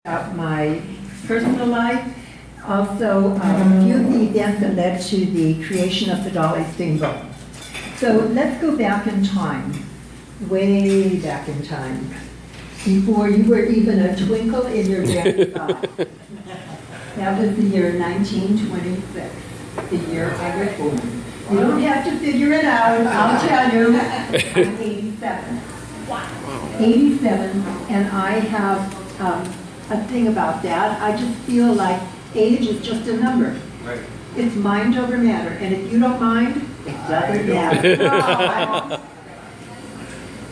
About my personal life, also a few of the events that led to the creation of the Dolly Steamboat. So let's go back in time, way back in time, before you were even a twinkle in your daddy's eye. That was the year 1926, the year I was born. You don't have to figure it out, I'll tell you. I'm 87. Wow. 87, and I have a thing about that. I just feel like age is just a number. Right. It's mind over matter, and if you don't mind, it doesn't matter.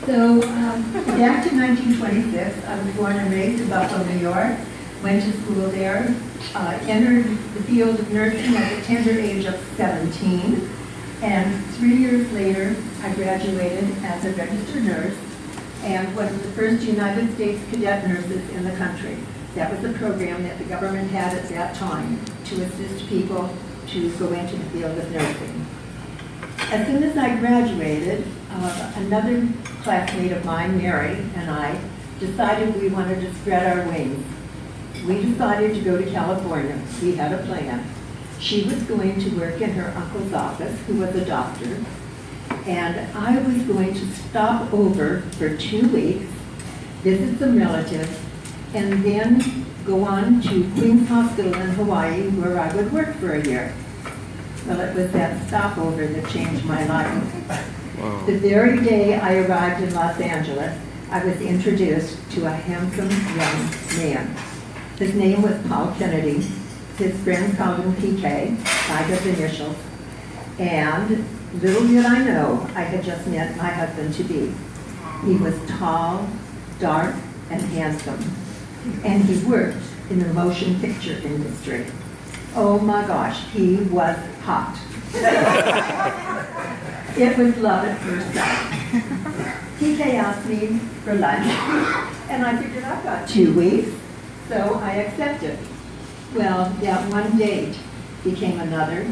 So back to 1926, I was born and raised in Buffalo, New York. Went to school there. Entered the field of nursing at the tender age of 17. And 3 years later, I graduated as a registered nurse and was the first United States cadet nurses in the country. That was the program that the government had at that time to assist people to go into the field of nursing. As soon as I graduated, another classmate of mine, Mary, and I decided we wanted to spread our wings. We decided to go to California. We had a plan. She was going to work in her uncle's office, who was a doctor, and I was going to stop over for 2 weeks, visit some relatives, and then go on to Queens Hospital in Hawaii, where I would work for a year. Well, it was that stopover that changed my life. Wow. The very day I arrived in Los Angeles, I was introduced to a handsome young man. His name was Paul Kenedy. His friends called him PK, by his initials. And little did I know, I had just met my husband-to-be. He was tall, dark, and handsome. And he worked in the motion picture industry. Oh my gosh, he was hot. It was love at first sight. PK asked me for lunch, and I figured I've got 2 weeks, so I accepted. Well, that one date became another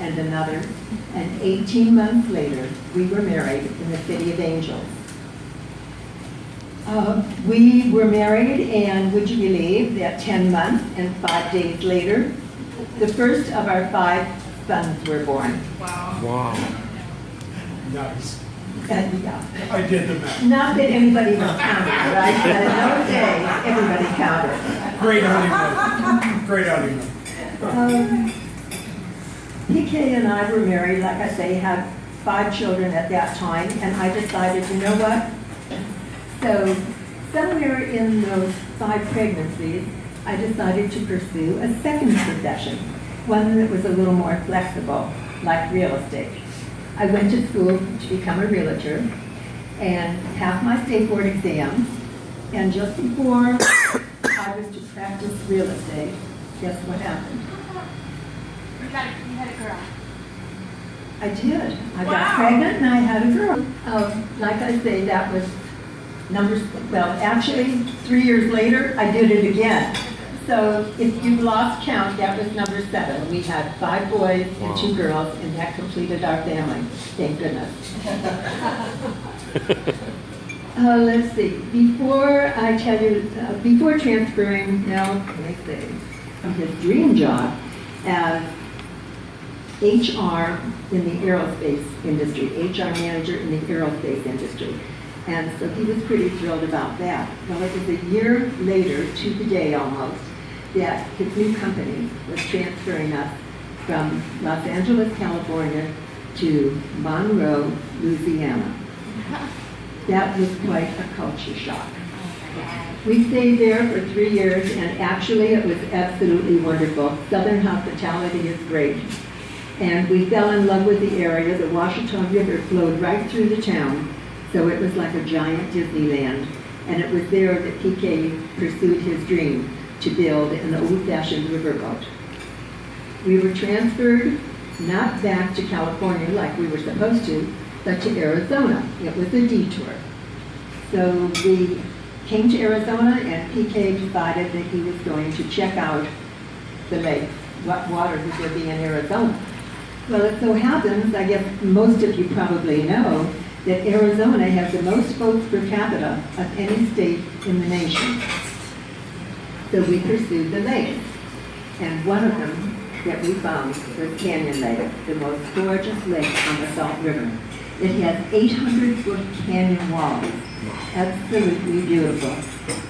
and another, and 18 months later, we were married in the City of Angels. We were married, and would you believe that 10 months and 5 days later, the first of our 5 sons were born. Wow. Wow. Nice. Yeah. I did the math. Not that anybody was counting, right? But in those days, everybody counted. Great honeymoon. Great honeymoon. PK and I were married, like I say, had 5 children at that time, and I decided, you know what? So somewhere in those 5 pregnancies, I decided to pursue a second profession, one that was a little more flexible, like real estate. I went to school to become a realtor and passed my state board exams, and just before I was to practice real estate, guess what happened? You had a girl. I did. I got pregnant and I had a girl. Like I say, that was actually 3 years later, I did it again. So if you've lost count, that was number 7. We had 5 boys and 2 girls, and that completed our family. Thank goodness. Let's see. Before I tell you, before transferring, now, let me see, from his dream job as HR in the aerospace industry, HR manager in the aerospace industry. And so he was pretty thrilled about that. Well, it was a year later, to the day almost, that his new company was transferring us from Los Angeles, California to Monroe, Louisiana. That was quite a culture shock. We stayed there for 3 years, and actually it was absolutely wonderful. Southern hospitality is great. And we fell in love with the area. The Washita River flowed right through the town, so it was like a giant Disneyland. And it was there that PK pursued his dream to build an old-fashioned riverboat. We were transferred not back to California like we were supposed to, but to Arizona. It was a detour. So we came to Arizona, and PK decided that he was going to check out the lake, what waters would be in Arizona. Well, it so happens, I guess most of you probably know, that Arizona has the most boats per capita of any state in the nation. So we pursued the lakes. And one of them that we found was Canyon Lake, the most gorgeous lake on the Salt River. It has 800-foot canyon walls. Absolutely beautiful.